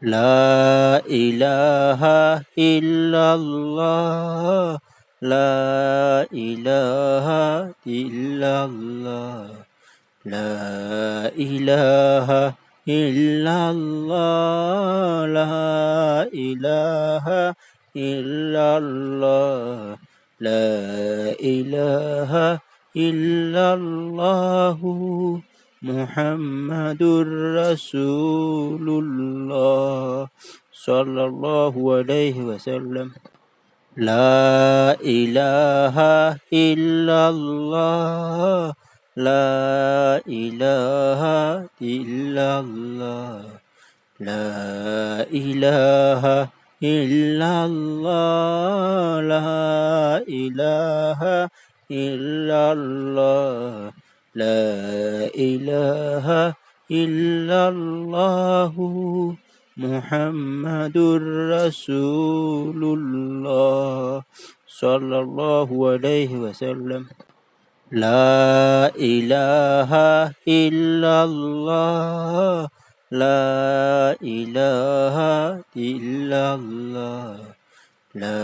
لا إله إلا الله لا إله إلا الله لا إله إلا الله لا إله إلا الله لا إله إلا الله محمد رسول الله صلى الله عليه وسلم لا إله إلا الله لا إله إلا الله لا إله إلا الله لا إله إلا الله لا إله إلا الله محمد رسول الله صلى الله عليه وسلم لا إله إلا الله لا إله إلا الله لا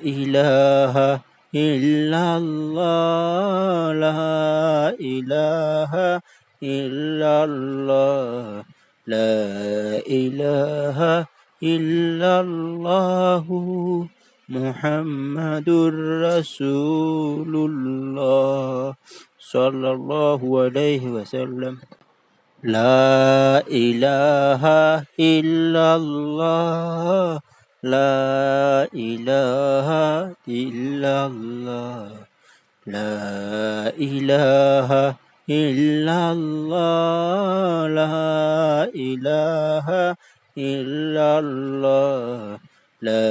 إله إلا الله لا إله إلا الله لا إله إلا الله محمد رسول الله صلى الله عليه وسلم لا إله إلا الله لا إله إلا الله لا إله إلا الله لا إله إلا الله لا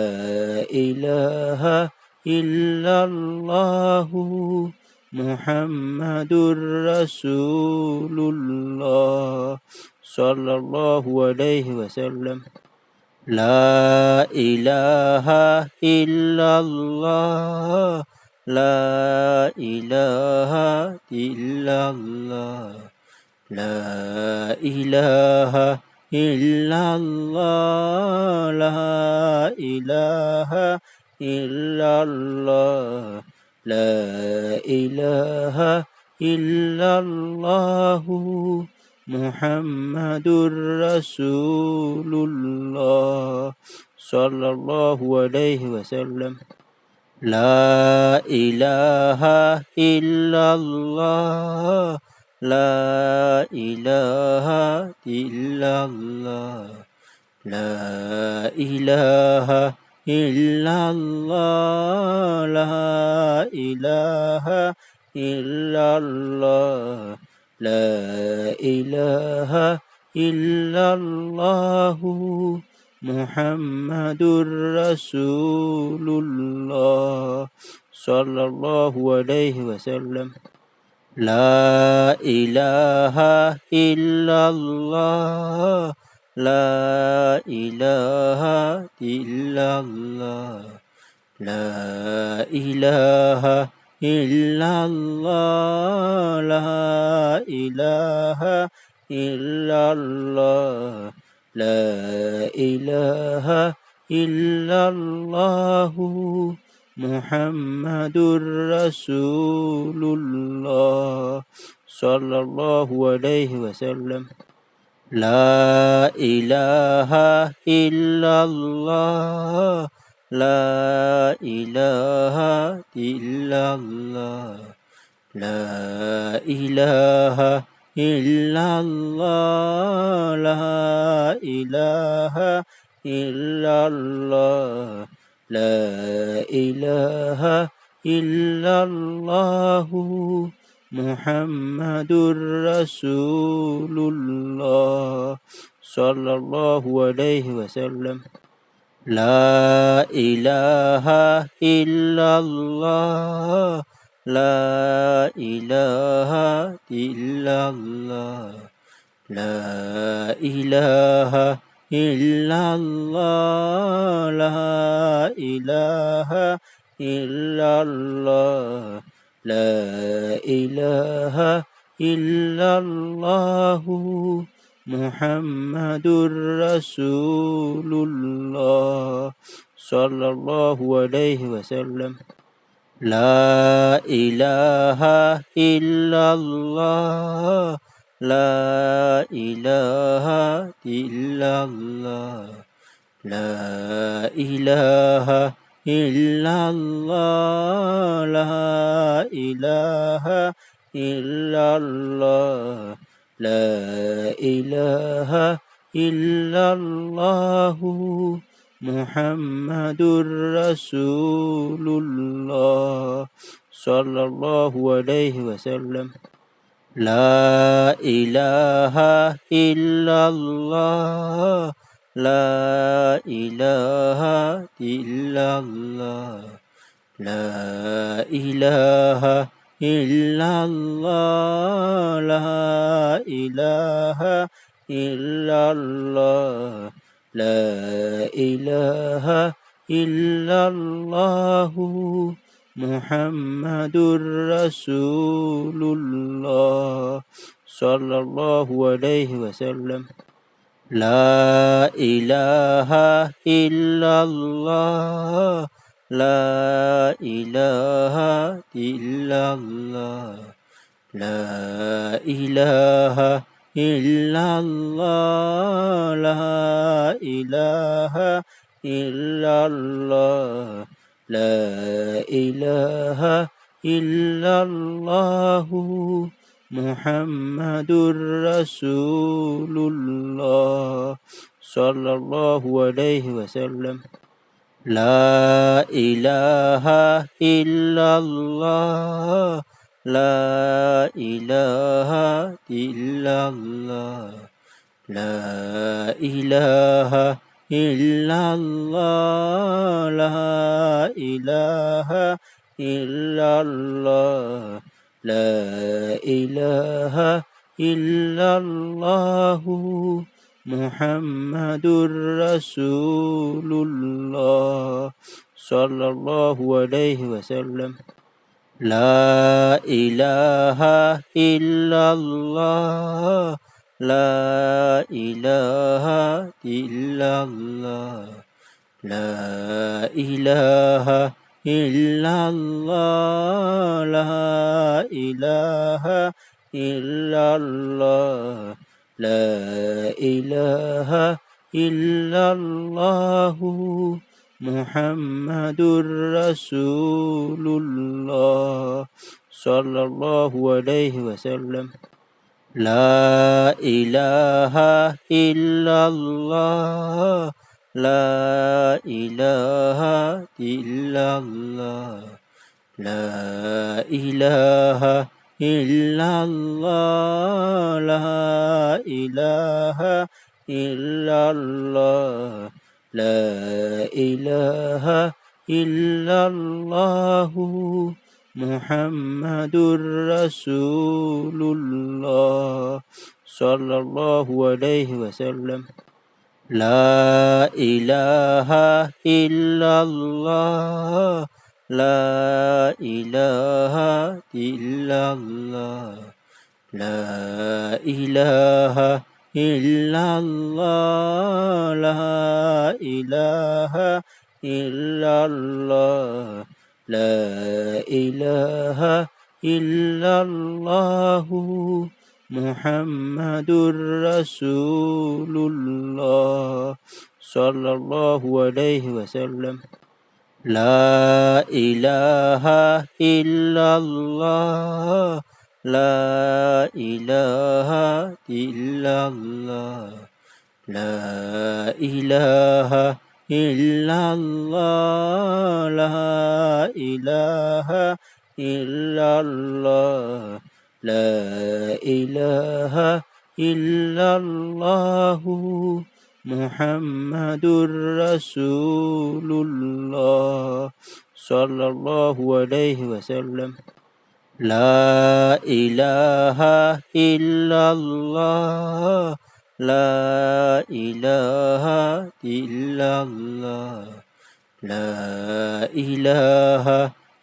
إله إلا الله محمد رسول الله صلى الله عليه وسلم لا إله إلا الله لا إله إلا الله لا إله إلا الله لا إله إلا الله لا إله إلا الله محمد رسول الله صلى الله عليه وسلم لا إله إلا الله لا إله إلا الله لا إله إلا الله لا إله إلا الله لا إله إلا الله محمد رسول الله صلى الله عليه وسلم لا إله إلا الله لا إله إلا الله لا إله إلا الله لا إله إلا الله لا إله إلا الله محمد رسول الله صلى الله عليه وسلم لا إله إلا الله لا إله إلا الله لا إله إلا الله لا إله إلا الله لا إله إلا الله محمد رسول الله صلى الله عليه وسلم لا إله إلا الله لا إله إلا الله لا إله إلا الله لا إله إلا الله لا إله إلا الله محمد رسول الله صلى الله عليه وسلم. لا إله إلا الله لا إله إلا الله لا إله إلا الله لا إله إلا الله لا إله إلا الله محمد رسول الله صلى الله عليه وسلم. لا إله إلا الله لا إله إلا الله لا إله إلا الله لا إله إلا الله لا إله إلا الله محمد رسول الله صلى الله عليه وسلم. لا إله إلا الله لا إله إلا الله لا إله إلا الله لا إله إلا الله لا إله إلا الله محمد رسول الله صلى الله عليه وسلم. لا إله إلا الله لا إله إلا الله لا إله إلا الله لا إله إلا الله لا إله إلا الله محمد رسول الله صلى الله عليه وسلم. لا إله إلا الله لا إله إلا الله لا إله إلا الله لا إله إلا الله لا إله إلا الله محمد رسول الله صلى الله عليه وسلم. لا إله إلا الله لا إله إلا الله لا إله إلا الله لا إله إلا الله لا إله إلا الله محمد رسول الله صلى الله عليه وسلم. لا إله إلا الله لا إله إلا الله لا إله إلا الله لا إله إلا الله لا إله إلا الله محمد رسول الله صلى الله عليه وسلم. لا إله إلا الله لا إله إلا الله لا إله إلا الله لا إله إلا الله لا إله إلا الله محمد رسول الله صلى الله عليه وسلم. لا إله إلا الله لا إله إلا الله لا إله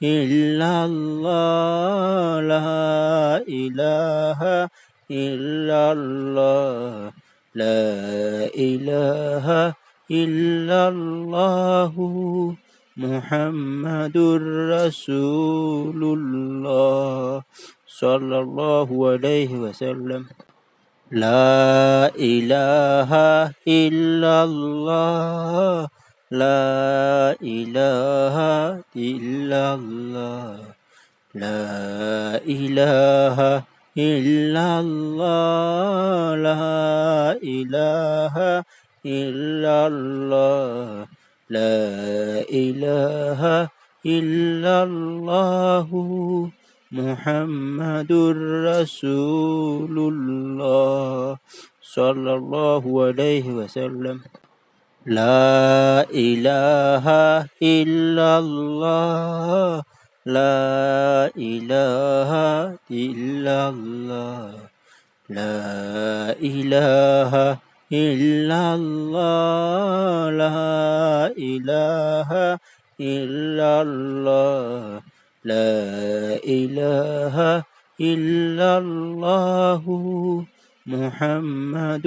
إلا الله لا إله إلا الله لا إله إلا الله محمد رسول الله صلى الله عليه وسلم لا إله إلا الله لا إله إلا الله لا إله إلا الله لا إله إلا الله لا إله إلا الله محمد رسول الله صلى الله عليه وسلم لا إله إلا الله لا إله إلا الله لا إله إلا الله لا إله إلا الله لا إله إلا الله محمد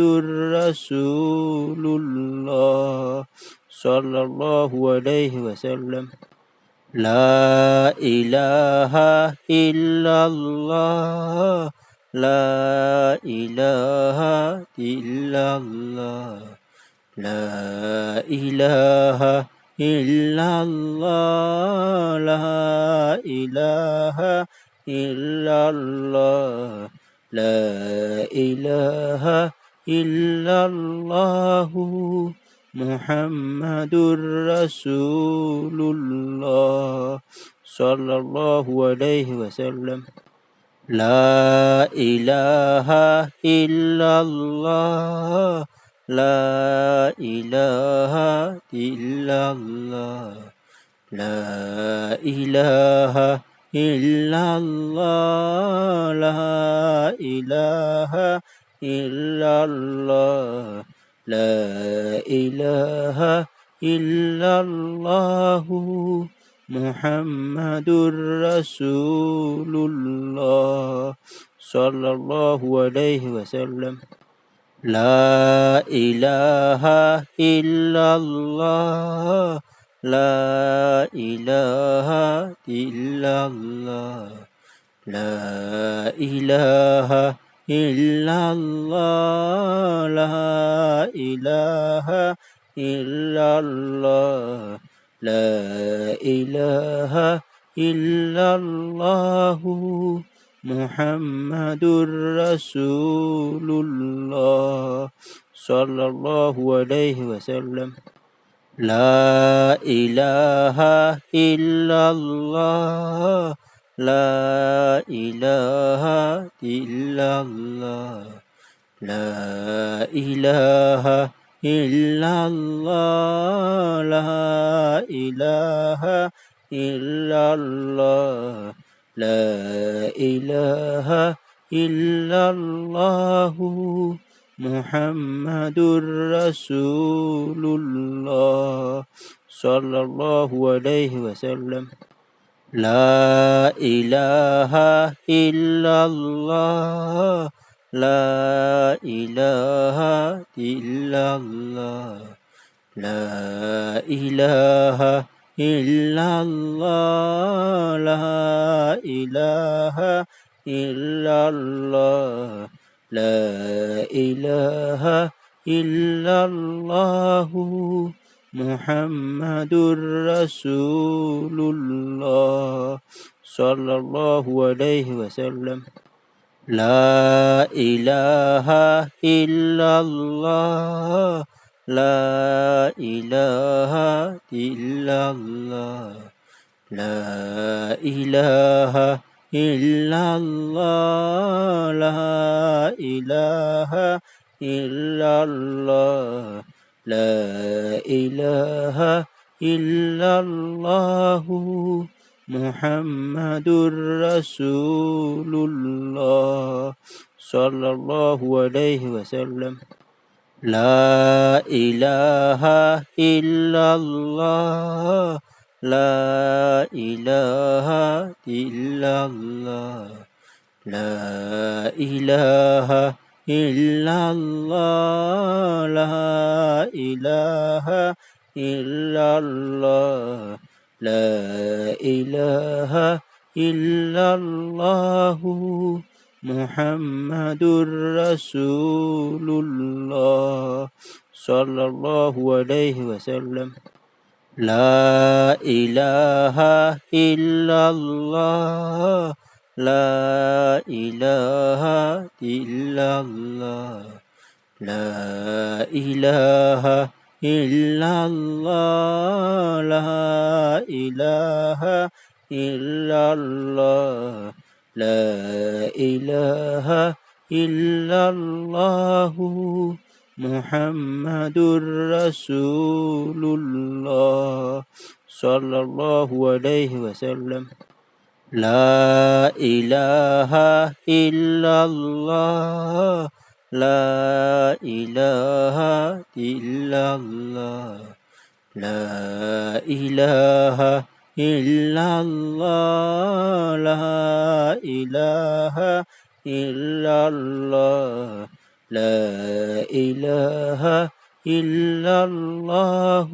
رسول الله صلى الله عليه وسلم لا إله إلا الله لا إله إلا الله لا إله إلا الله لا إله إلا الله لا إله إلا الله محمد رسول الله صلى الله عليه وسلم لا إله إلا الله لا إله إلا الله لا إله إلا الله لا إله إلا الله لا إله إلا الله محمد رسول الله صلى الله عليه وسلم لا إله إلا الله لا إله إلا الله لا إله إلا الله لا إله إلا الله لا إله إلا الله محمد رسول الله صلى الله عليه وسلم لا إله إلا الله لا إله إلا الله لا إله إلا الله لا إله إلا الله لا إله إلا الله محمد رسول الله صلى الله عليه وسلم لا إله إلا الله لا إله إلا الله لا إله إلا الله لا إله إلا الله لا إله إلا الله محمد رسول الله صلى الله عليه وسلم لا إله إلا الله لا إله إلا الله لا إله إلا الله لا إله إلا الله لا إله إلا الله محمد رسول الله صلى الله عليه وسلم لا إله إلا الله لا إله إلا الله لا إله إلا الله لا إله إلا الله لا إله إلا الله محمد رسول الله صلى الله عليه وسلم لا إله إلا الله لا إله إلا الله لا إله إلا الله لا إله إلا الله لا إله إلا الله محمد رسول الله صلى الله عليه وسلم لا إله إلا الله لا إله إلا الله لا إله إلا الله لا إله إلا الله لا إله إلا الله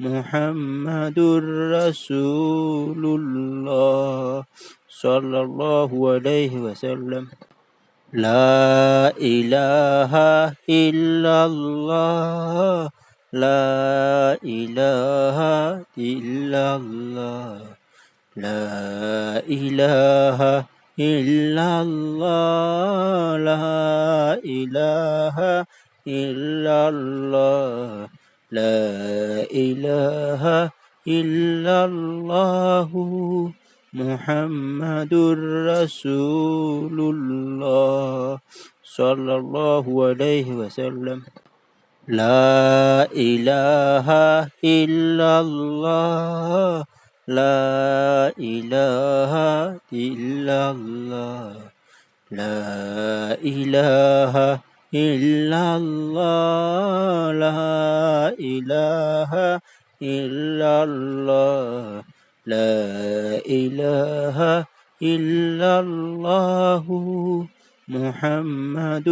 محمد رسول الله صلى الله عليه وسلم لا إله إلا الله لا إله إلا الله لا إله إلا الله لا إله إلا الله لا إله إلا الله محمد رسول الله صلى الله عليه وسلم لا إله إلا الله لا إله إلا الله لا إله إلا الله لا إله إلا الله لا إله إلا الله محمد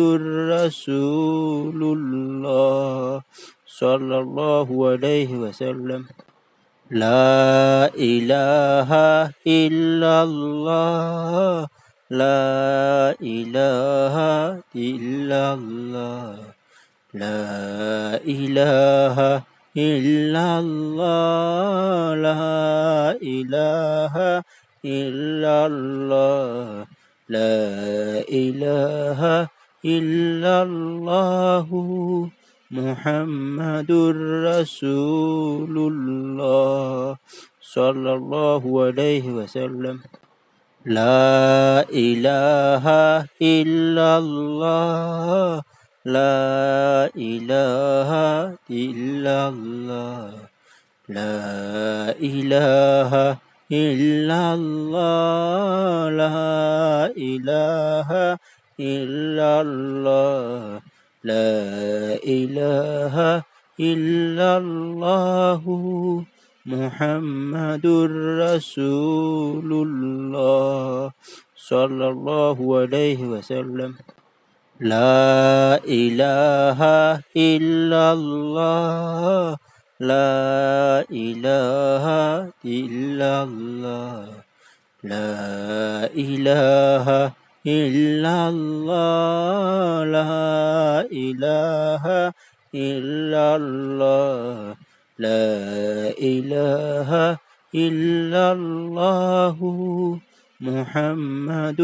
رسول الله صلى الله عليه وسلم لا إله إلا الله لا إله إلا الله لا إله إلا الله لا إله إلا الله لا إله إلا الله محمد رسول الله صلى الله عليه وسلم لا إله إلا الله لا إله إلا الله لا إله إلا الله لا إله إلا الله لا إله إلا الله محمد رسول الله صلى الله عليه وسلم لا إله إلا الله لا إله إلا الله لا إله إلا الله لا إله إلا الله لا إله إلا الله محمد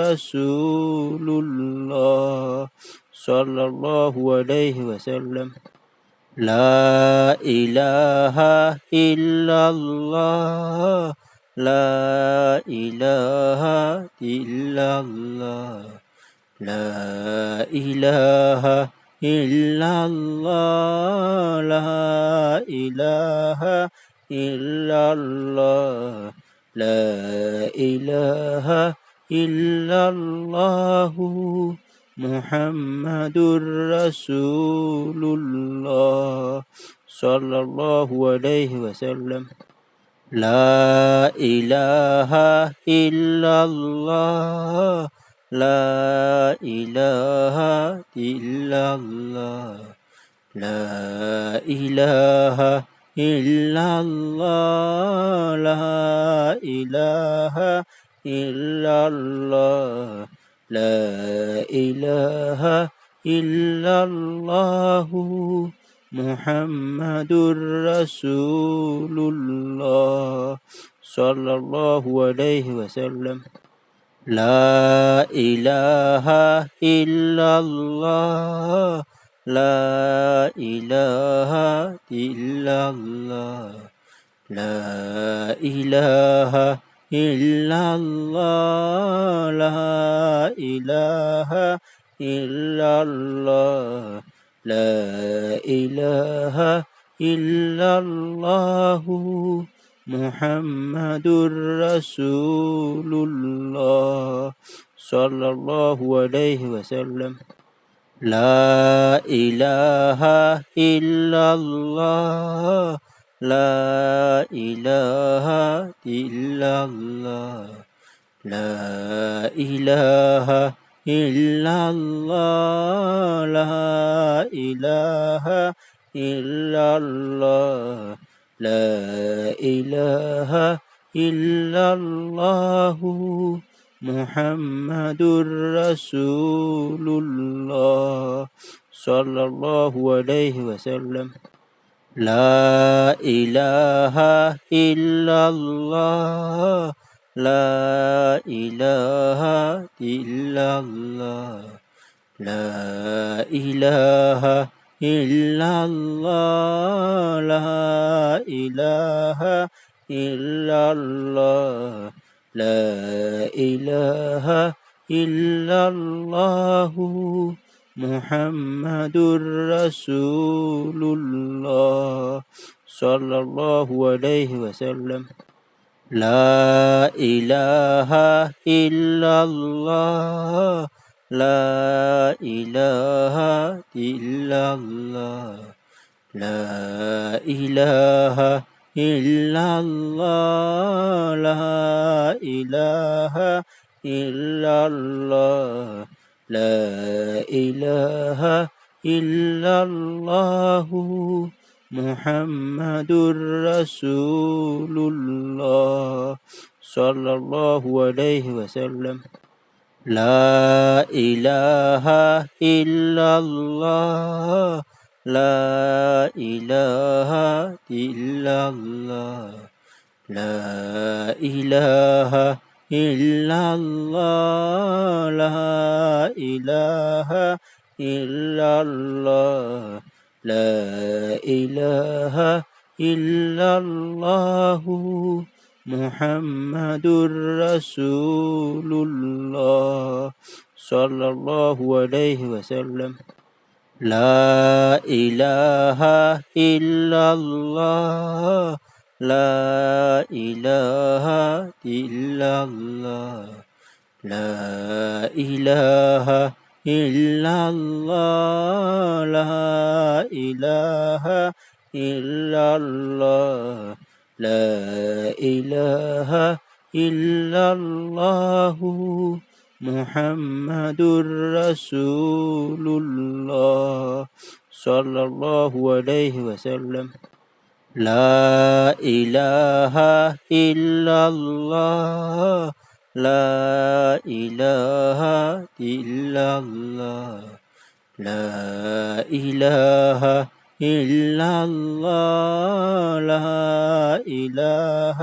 رسول الله صلى الله عليه وسلم لا إله إلا الله لا إله إلا الله لا إله إلا الله لا إله إلا الله لا إله إلا الله محمد رسول الله صلى الله عليه وسلم لا إله إلا الله لا إله إلا الله لا إله إلا الله لا إله إلا الله لا إله إلا الله محمد رسول الله صلى الله عليه وسلم لا إله إلا الله لا إله إلا الله لا إله إلا الله لا إله إلا الله لا إله إلا الله محمد رسول الله صلى الله عليه وسلم لا إله إلا الله لا إله إلا الله لا إله إلا الله لا إله إلا الله لا إله إلا الله محمد رسول الله صلى الله عليه وسلم لا إله إلا الله لا إله إلا الله لا إله إلا الله لا إله إلا الله لا إله إلا الله محمد رسول الله صلى الله عليه وسلم لا إله إلا الله لا إله إلا الله لا إله إلا الله لا إله إلا الله لا إله إلا الله محمد رسول الله صلى الله عليه وسلم لا إله إلا الله لا إله إلا الله لا إله إلا الله لا إله إلا الله لا إله إلا الله محمد رسول الله صلى الله عليه وسلم لا إله إلا الله لا إله إلا الله لا إله إلا الله لا إله إلا الله لا إله إلا الله محمد رسول الله صلى الله عليه وسلم لا إله إلا الله لا إله إلا الله لا إله إلا الله لا إله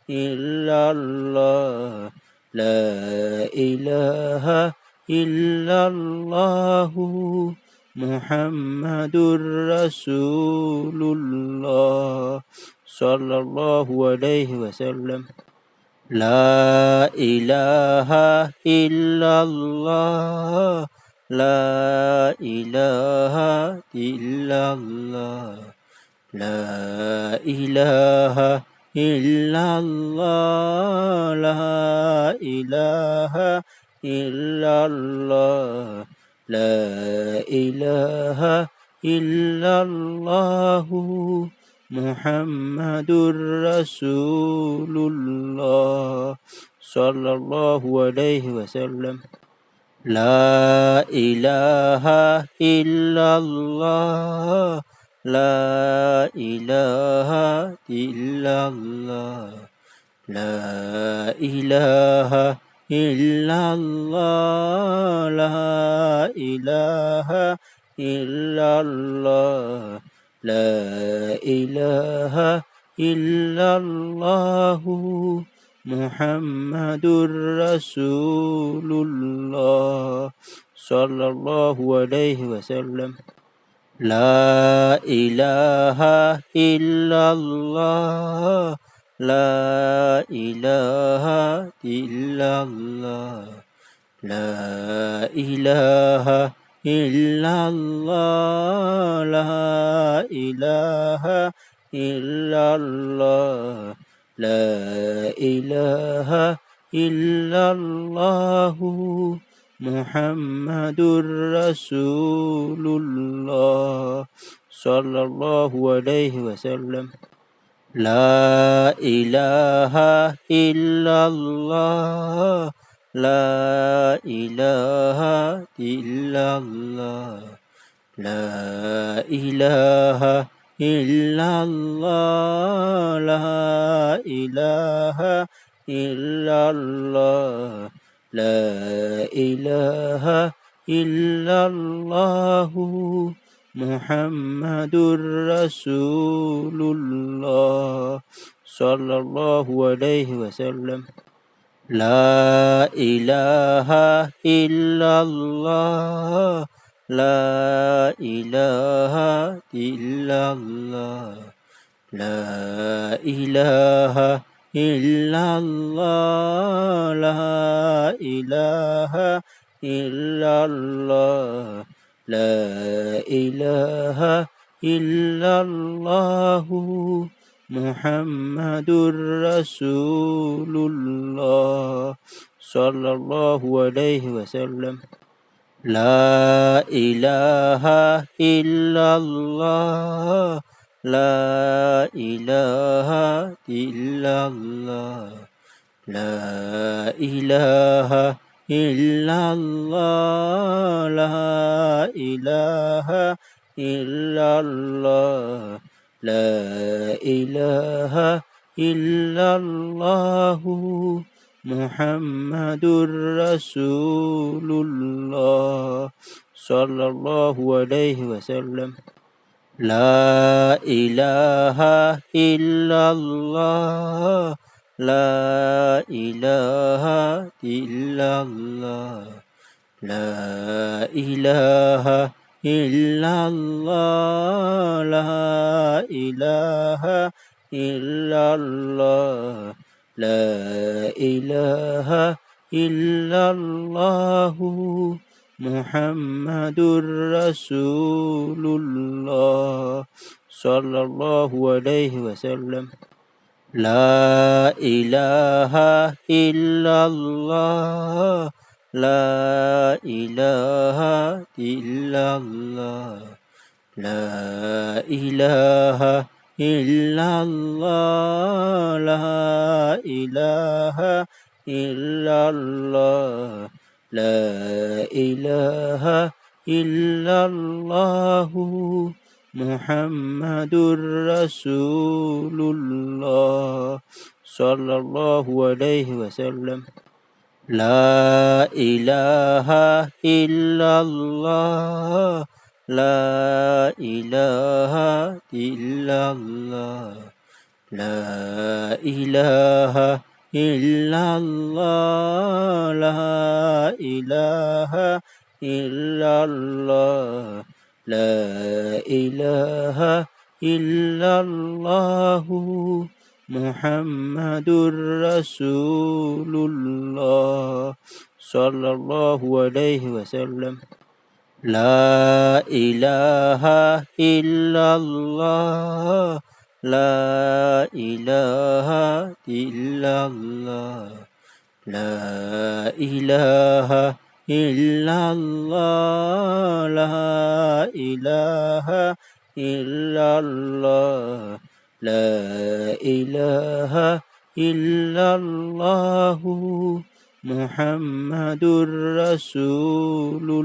إلا الله لا إله إلا الله محمد رسول الله صلى الله عليه وسلم لا إله إلا الله لا إله إلا الله لا إله إلا الله لا إله إلا الله لا إله إلا الله محمد رسول الله صلى الله عليه وسلم لا إله إلا الله لا إله إلا الله لا إله إلا الله لا إله إلا الله لا إله إلا الله محمد رسول الله صلى الله عليه وسلم لا إله إلا الله لا إله إلا الله لا إله إلا الله لا إله إلا الله لا إله إلا الله محمد رسول الله صلى الله عليه وسلم لا إله إلا الله لا إله إلا الله لا إله إلا الله لا إله إلا الله لا إله إلا الله محمد رسول الله صلى الله عليه وسلم لا إله إلا الله لا إله إلا الله لا إله إلا الله لا إله إلا الله لا إله إلا الله محمد رسول الله صلى الله عليه وسلم لا إله إلا الله لا إله إلا الله لا إله إلا الله لا إله إلا الله لا إله إلا الله محمد رسول الله صلى الله عليه وسلم لا إله إلا الله لا إله إلا الله لا إله إلا الله لا إله إلا الله لا إله إلا الله محمد رسول الله صلى الله عليه وسلم لا إله إلا الله لا إله إلا الله لا إله إلا الله لا إله إلا الله لا إله إلا الله محمد رسول الله صلى الله عليه وسلم لا إله إلا الله لا إله إلا الله لا إله إلا الله لا إله إلا الله لا إله إلا الله محمد رسول الله صلى الله عليه وسلم لا إله إلا الله لا إله إلا الله لا إله إلا الله لا إله إلا الله لا إله إلا الله মুহাম্মাদুর রাসূলুল্লাহ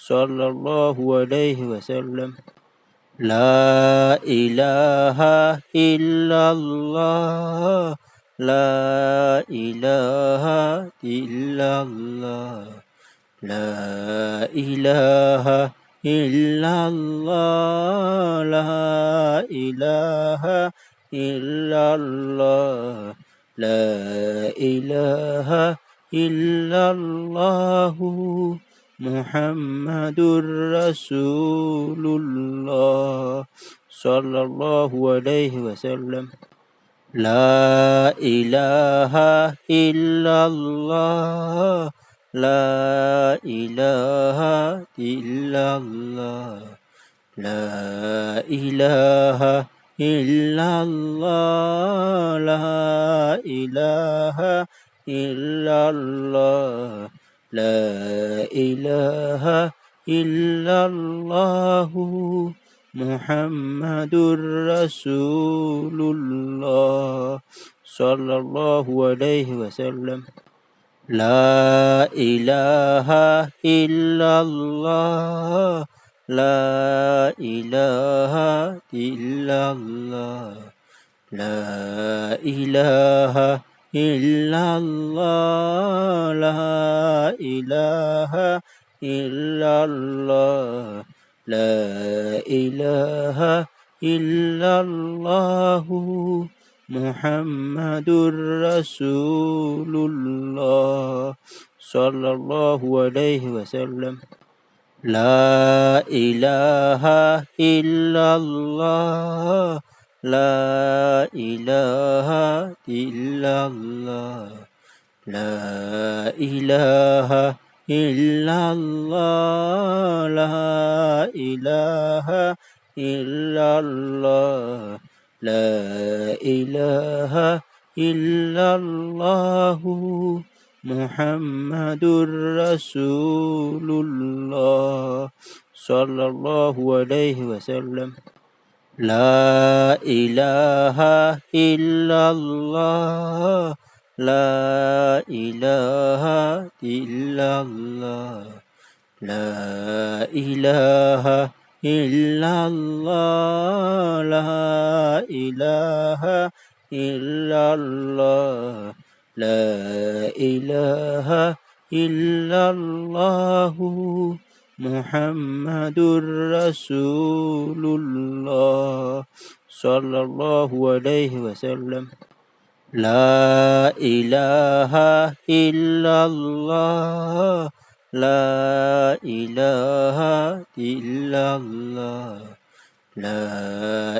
সাল্লাল্লাহু আলাইহি ওয়াসাল্লাম। লা ইলাহা ইল্লাল্লাহ, লা ইলাহা ইল্লাল্লাহ, লা ইলাহা ইল্লাল্লাহ, লা ইলাহা ইল্লাল্লাহ, লা ইলাহা ইল্লাল্লাহু মুহাম্মাদুর রাসূলুল্লাহ সাল্লাল্লাহু আলাইহি ওয়াসাল্লাম। লা ইলাহা ইল্লাল্লাহ, লা ইলাহা ইল্লাল্লাহ, লা ইলাহা ইল্লাল্লাহ, লা ইলাহা ইল্লাল্লাহ, লা ইলাহা ইল্লাল্লাহু মুহাম্মাদুর রাসূলুল্লাহ সাল্লাল্লাহু আলাইহি ওয়াসাল্লাম। লা ইলাহা ইল্লাল্লাহ, লা ইলাহা ইল্লাল্লাহ, লা ইলাহা ইল্লাল্লাহ, লা ইলাহা ইল্লাল্লাহ, লা ইলাহা ইল্লাল্লাহু মুহাম্মাদুর রাসূলুল্লাহ সাল্লাল্লাহু আলাইহি ওয়াসাল্লাম। লা ইলাহা ইল্লাল্লাহ, লা ইলাহা ইল্লাল্লাহ, লা ইলাহা ইল্লাল্লাহ, লা ইলাহা ইল্লাল্লাহ, লা ইলাহা ইল্লাল্লাহু মুহাম্মাদুর রাসূলুল্লাহ সাল্লাল্লাহু আলাইহি ওয়াসাল্লাম। লা ইলাহা ইল্লাল্লাহ, লা ইলাহা ইল্লাল্লাহ, লা ইলাহা ইল্লাল্লাহ, লা ইলাহা ইল্লাল্লাহ, লা ইলাহা ইল্লাল্লাহু মুহাম্মাদুর রাসূলুল্লাহ সাল্লাল্লাহু আলাইহি ওয়াসাল্লাম। লা ইলাহা ইল্লাল্লাহ, লা ইলাহা ইল্লাল্লাহ, লা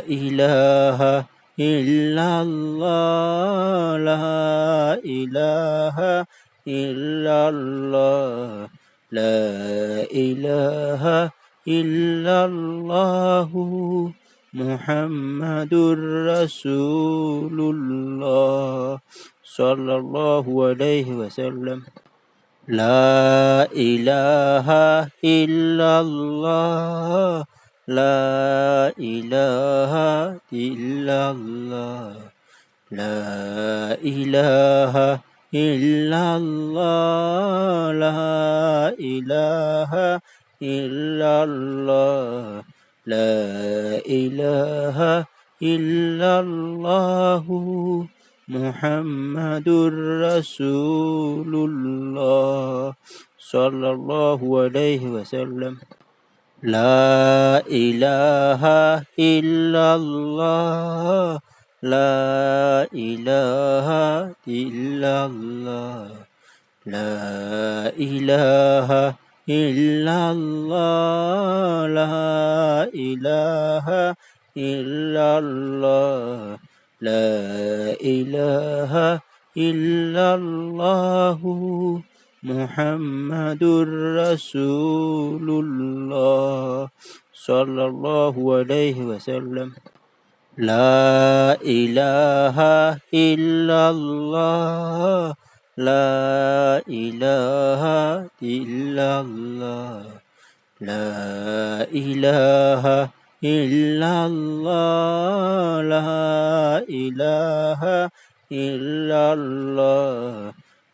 ইলাহা ইল্লাল্লাহ, লা ইলাহা ইল্লাল্লাহ, লা ইলাহা ইল্লাল্লাহু মুহাম্মাদুর রাসূলুল্লাহ সাল্লাল্লাহু আলাইহি ওয়াসাল্লাম। লা ইলাহা ইল্লাল্লাহ, লা ইলাহা ইল্লাল্লাহ, লা ইলাহা ইল্লাল্লাহ, লা ইলাহা ইল্লাল্লাহ, লা ইলাহা ইল্লাল্লাহু মুহাম্মাদুর রাসূলুল্লাহ সাল্লাল্লাহু আলাইহি ওয়াসাল্লাম। লা ইলাহা ইল্লাল্লাহ, লা ইলাহা ইল্লাল্লাহ, লা ইলাহা ইল্লাল্লাহ, লা ইলাহা ইল্লাল্লাহ, লা ইলাহা ইল্লাল্লাহু মুহাম্মাদুর রাসূলুল্লাহ সাল্লাল্লাহু আলাইহি ওয়াসাল্লাম। লা ইলাহা ইল্লাল্লাহ, লা ইলাহা ইল্লাল্লাহ, লা ইলাহা ইল্লাল্লাহ, লা ইলাহা ইল্লাল্লাহ,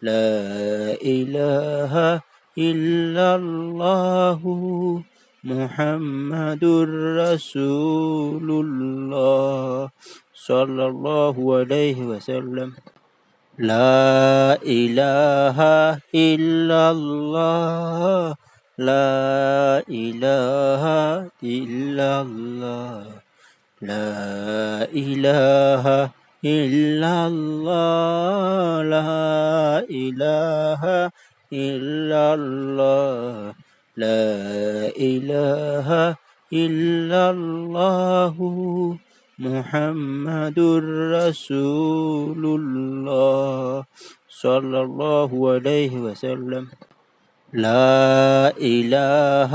لا إله إلا الله محمد رسول الله صلى الله عليه وسلم لا إله إلا الله لا إله إلا الله لا إله إلا الله لا إله إلا الله لا إله إلا الله محمد رسول الله صلى الله عليه وسلم لا إله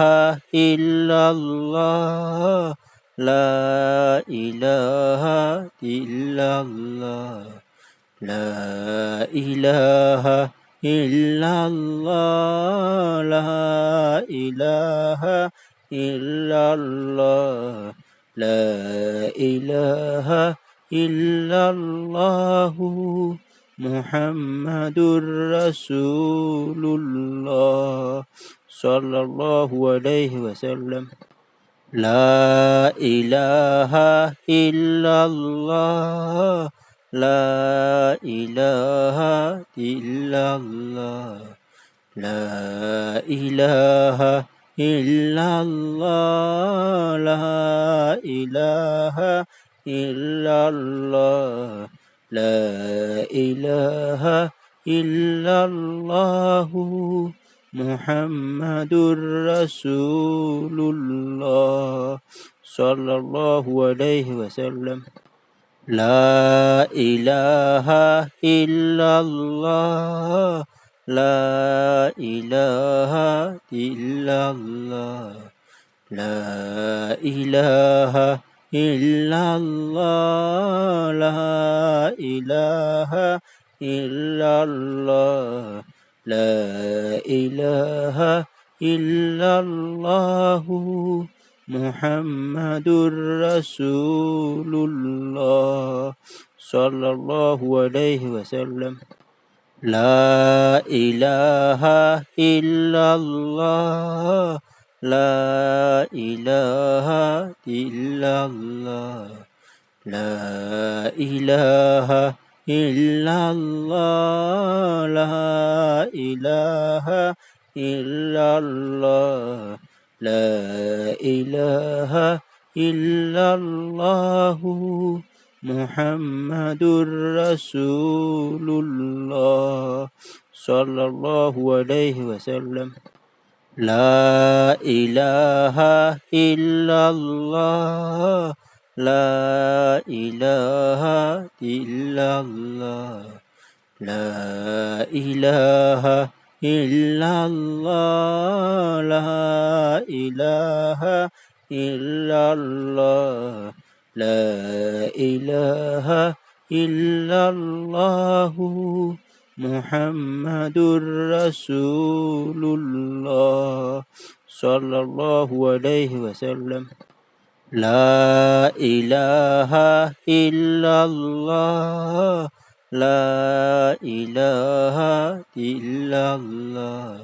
إلا الله لا إله إلا الله لا إله إلا الله لا إله إلا الله لا إله إلا الله محمد رسول الله صلى الله عليه وسلم لا إله إلا الله لا إله إلا الله لا إله إلا الله لا إله إلا الله لا إله إلا الله محمد رسول الله صلى الله عليه وسلم لا إله إلا الله لا إله إلا الله لا إله إلا الله لا إله إلا الله لا إله إلا الله محمد رسول الله صلى الله عليه وسلم لا إله إلا الله لا إله إلا الله لا إله إلا الله لا إله إلا الله لا إله إلا الله محمد رسول الله صلى الله عليه وسلم لا إله إلا الله لا إله إلا الله لا إله إلا الله لا إله إلا الله لا إله إلا الله محمد رسول الله صلى الله عليه وسلم لا إله إلا الله لا إله إلا الله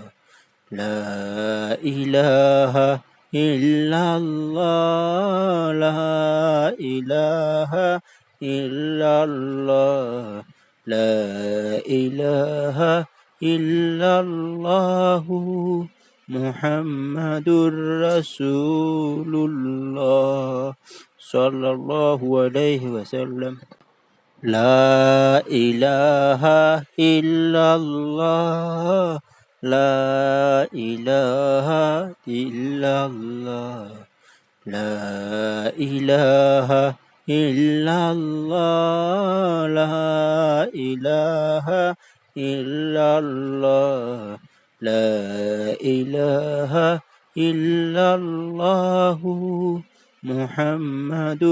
لا إله إلا الله لا إله إلا الله لا إله إلا الله محمد رسول الله صلى الله عليه وسلم لا إله إلا الله لا إله إلا الله لا إله إلا الله لا إله إلا الله لا إله إلا الله محمد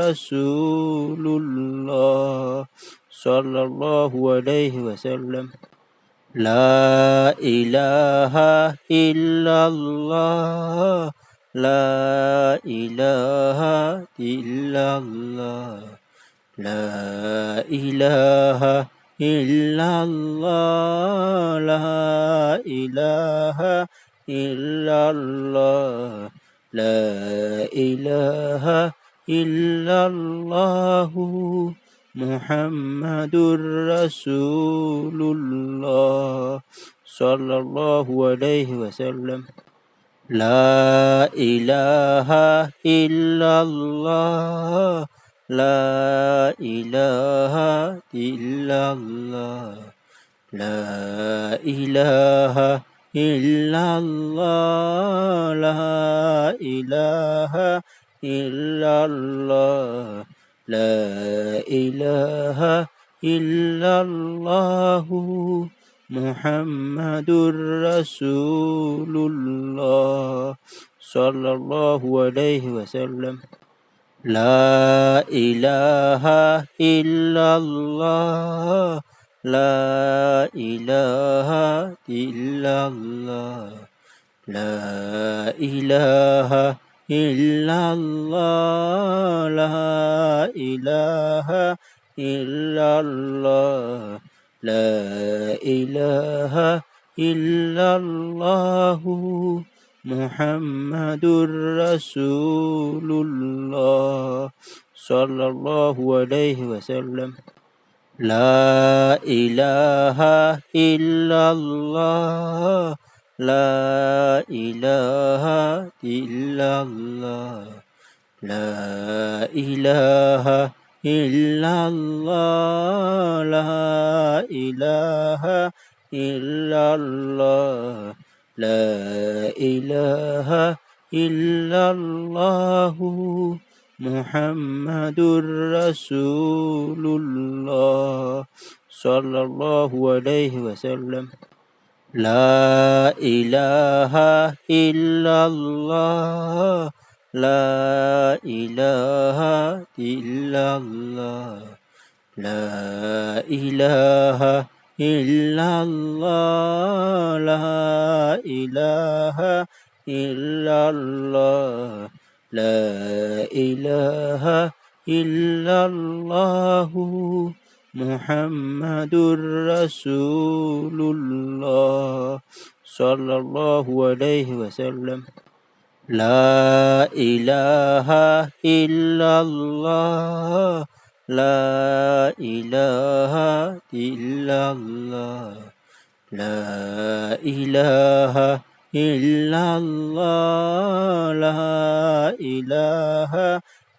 رسول الله صلى الله عليه وسلم لا إله إلا الله لا إله إلا الله لا إله إلا الله لا إله إلا الله لا إله إلا الله محمد رسول الله صلى الله عليه وسلم لا إله إلا الله لا إله إلا الله لا إله إلا الله لا إله إلا الله لا إله إلا الله محمد رسول الله صلى الله عليه وسلم لا إله إلا الله لا إله إلا الله لا إله إلا الله لا إله إلا الله لا إله إلا الله محمد رسول الله صلى الله عليه وسلم لا إله إلا الله لا إله إلا الله لا إله إلا الله لا إله إلا الله لا إله إلا الله محمد رسول الله صلى الله عليه وسلم لا إله إلا الله لا إله إلا الله لا إله إلا الله لا إله إلا الله لا إله إلا الله محمد رسول الله صلى الله عليه وسلم لا إله إلا الله لا إله إلا الله لا إله إلا الله لا إله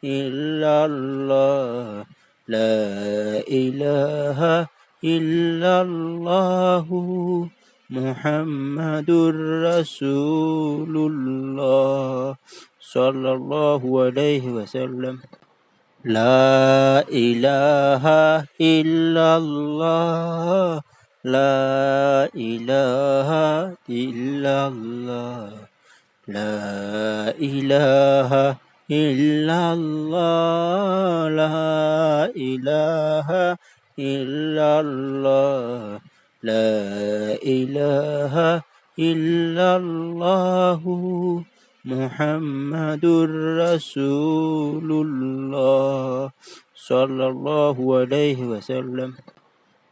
إلا الله لا إله إلا الله محمد رسول الله صلى الله عليه وسلم لا إله إلا الله لا إله إلا الله لا إله إلا الله لا إله إلا الله لا إله إلا الله محمد رسول الله صلى الله عليه وسلم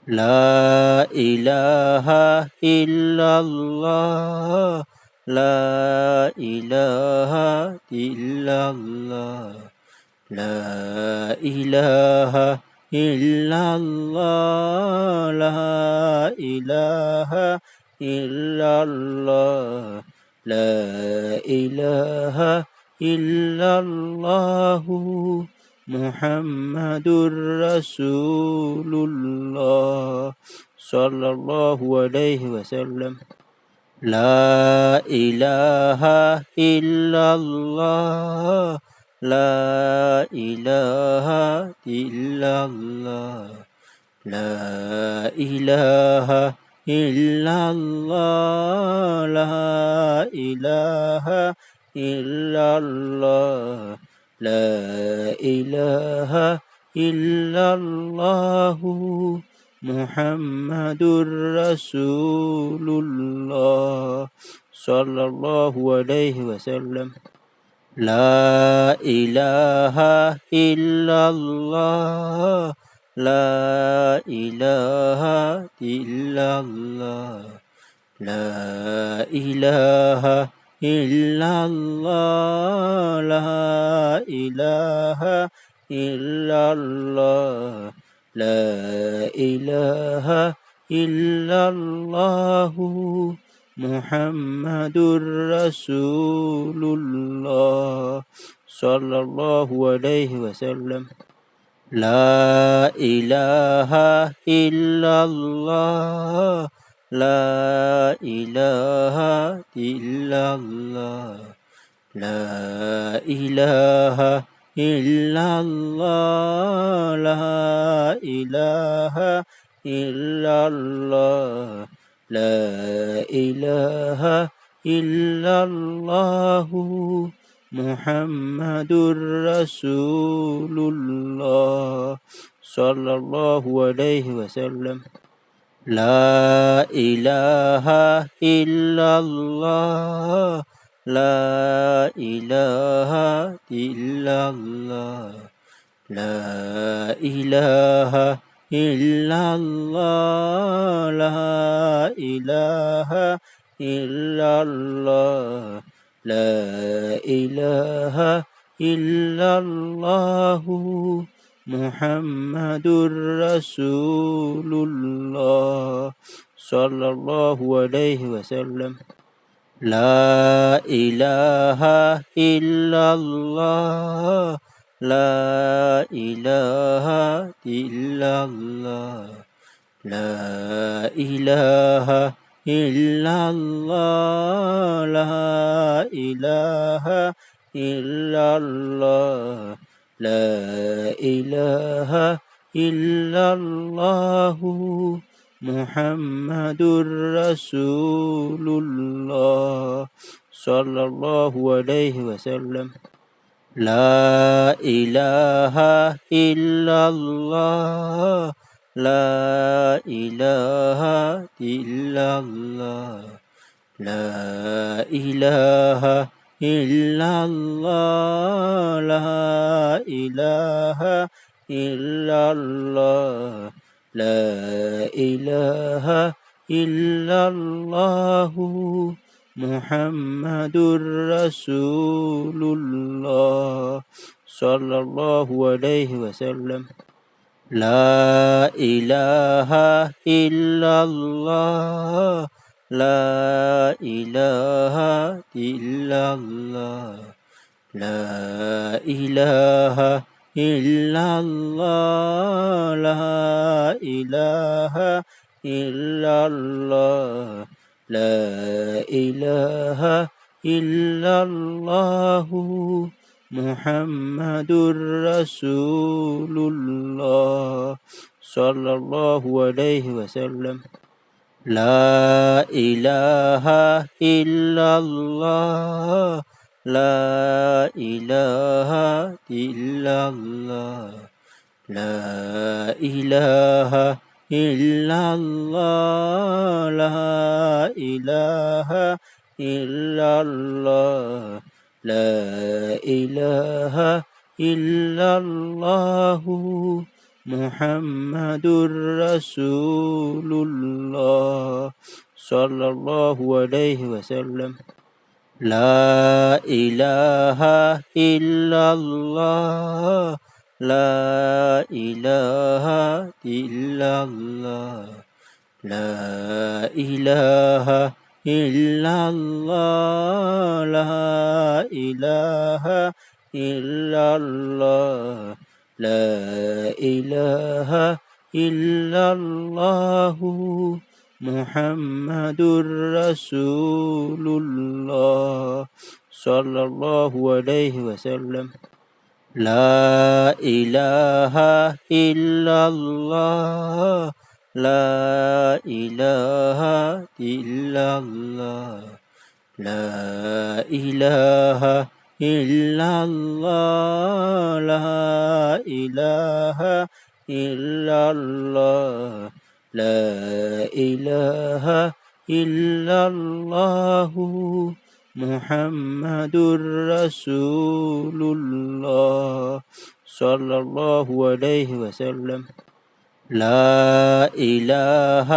لا إله إلا الله لا إله إلا الله لا إله إلا الله لا إله إلا الله لا إله إلا الله محمد رسول الله صلى الله عليه وسلم لا إله إلا الله لا إله إلا الله لا إله إلا الله لا إله إلا الله لا إله إلا الله محمد رسول الله صلى الله عليه وسلم لا إله إلا الله لا إله إلا الله لا إله إلا الله لا إله إلا الله لا إله إلا الله محمد رسول الله صلى الله عليه وسلم لا إله إلا الله لا إله إلا الله لا إله إلا الله لا إله إلا الله لا إله إلا الله محمد رسول الله صلى الله عليه وسلم لا إله إلا الله لا إله إلا الله لا إله إلا الله لا إله إلا الله لا إله إلا الله محمد رسول الله صلى الله عليه وسلم لا إله إلا الله لا إله إلا الله لا إله إلا الله لا إله إلا الله لا إله إلا الله محمد رسول الله صلى الله عليه وسلم لا إله إلا الله لا إله إلا الله لا إله إلا الله لا إله إلا الله لا إله إلا الله محمد رسول الله صلى الله عليه وسلم لا إله إلا الله لا إله إلا الله لا إله إلا الله لا إله إلا الله لا إله إلا الله محمد رسول الله صلى الله عليه وسلم لا إله إلا الله لا إله إلا الله لا إله إلا الله لا إله إلا الله لا إله إلا الله محمد رسول الله صلى الله عليه وسلم لا إله إلا الله لا إله إلا الله لا إله إلا الله لا إله إلا الله لا إله إلا الله محمد رسول الله صلى الله عليه وسلم لا إله إلا الله لا إله إلا الله لا إله إلا الله لا إله إلا الله لا إله إلا الله محمد رسول الله صلى الله عليه وسلم لا إله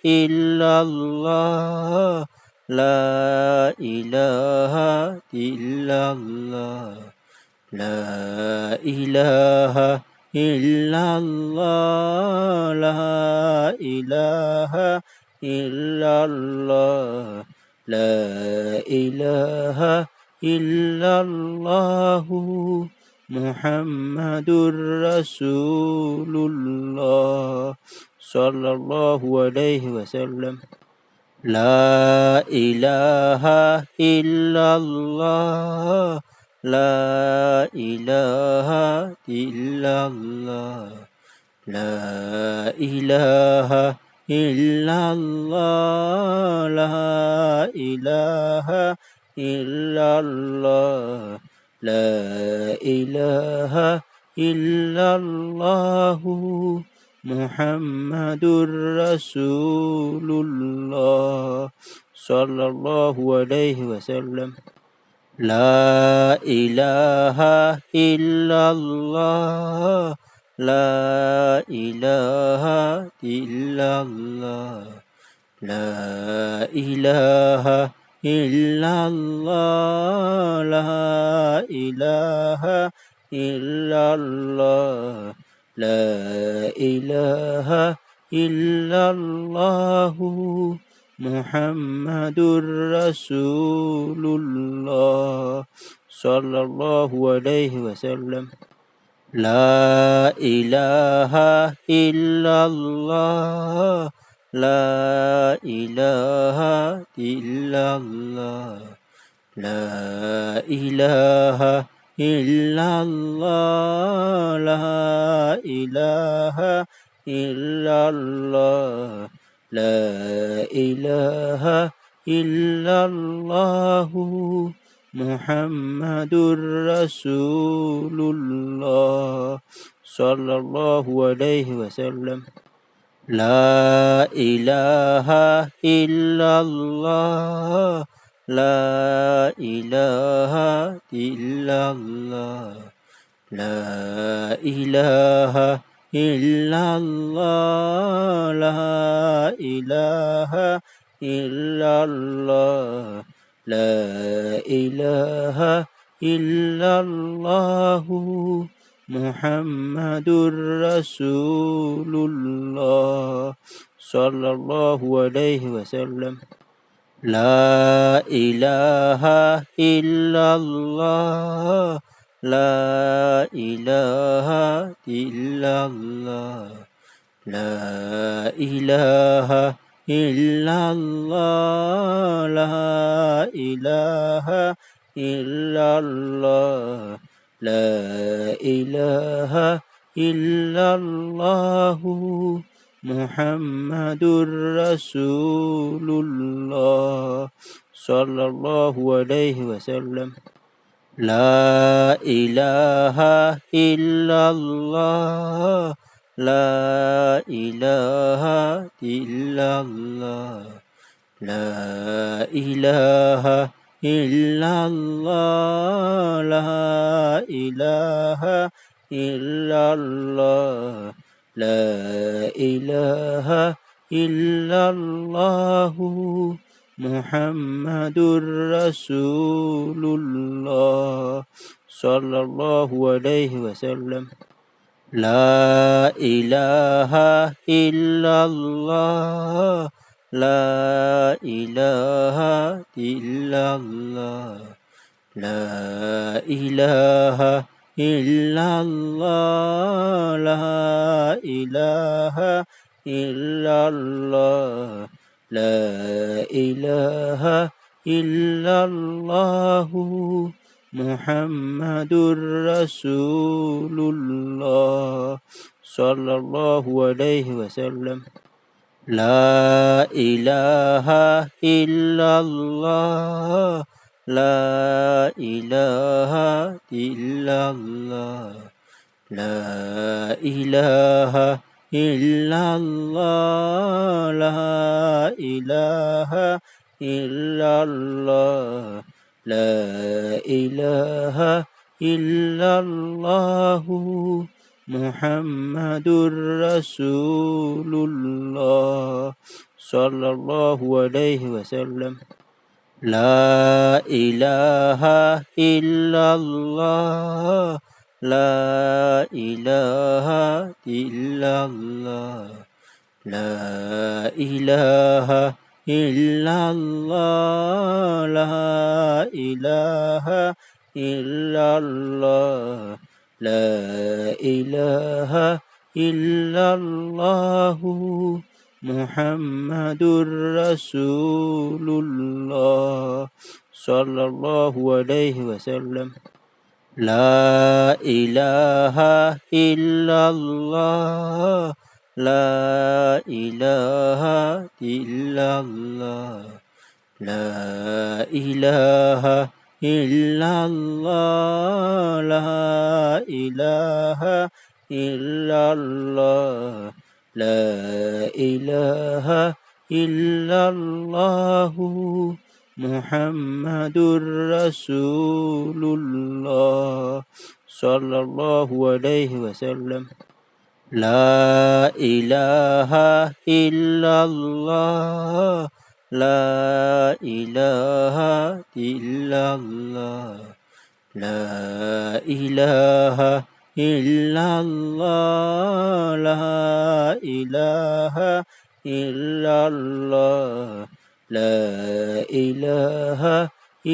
إلا الله لا إله إلا الله لا إله إلا الله لا إله إلا الله لا إله إلا الله محمد رسول الله صلى الله عليه وسلم لا إله إلا الله لا إله إلا الله لا إله إلا الله لا إله إلا الله لا إله إلا الله محمد رسول الله صلى الله عليه وسلم لا إله إلا الله لا إله إلا الله لا إله إلا الله لا إله إلا الله لا إله إلا الله محمد رسول الله صلى الله عليه وسلم لا إله إلا الله لا إله إلا الله لا إله إلا الله لا إله إلا الله لا إله إلا الله محمد رسول الله صلى الله عليه وسلم لا إله إلا الله لا إله إلا الله لا إله إلا الله لا إله إلا الله لا إله إلا الله محمد رسول الله صلى الله عليه وسلم لا إله إلا الله لا إله إلا الله لا إله إلا الله لا إله إلا الله لا إله إلا الله محمد رسول الله صلى الله عليه وسلم لا إله إلا الله لا إله إلا الله لا إله إلا الله لا إله إلا الله لا إله إلا الله محمد رسول الله صلى الله عليه وسلم لا إله إلا الله لا إله إلا الله لا إله إلا الله لا إله إلا الله لا إله إلا الله محمد رسول الله صلى الله عليه وسلم لا إله إلا الله لا إله إلا الله لا إله إلا الله لا إله إلا الله لا إله إلا الله মুহাম্মাদুর রাসূলুল্লাহ সাল্লাল্লাহু আলাইহি ওয়াসাল্লাম। লা ইলাহা ইল্লাল্লাহ, লা ইলাহা ইল্লাল্লাহ, লা ইলাহা ইল্লাল্লাহ, লা ইলাহা ইল্লাল্লাহ, লা ইলাহা ইল্লাল্লাহু মুহাম্মাদুর রাসূলুল্লাহ সাল্লাল্লাহু আলাইহি ওয়াসাল্লাম। লা ইলাহা ইল্লাল্লাহ, লা ইলাহা ইল্লাল্লাহ, লা ইলাহা ইল্লাল্লাহ, লা ইলাহা ইল্লাল্লাহ, লা ইলাহা ইল্লাল্লাহু মুহাম্মাদুর রাসূলুল্লাহ সাল্লাল্লাহু আলাইহি ওয়াসাল্লাম। লা ইলাহা ইল্লাল্লাহ, লা ইলাহা ইল্লাল্লাহ, লা ইলাহা ইল্লাল্লাহ, লা ইলাহা ইল্লাল্লাহ, লা ইলাহা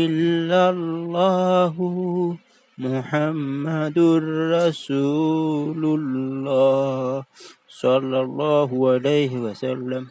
ইল্লাল্লাহু মুহাম্মাদুর রাসূলুল্লাহ সাল্লাল্লাহু আলাইহি ওয়াসাল্লাম।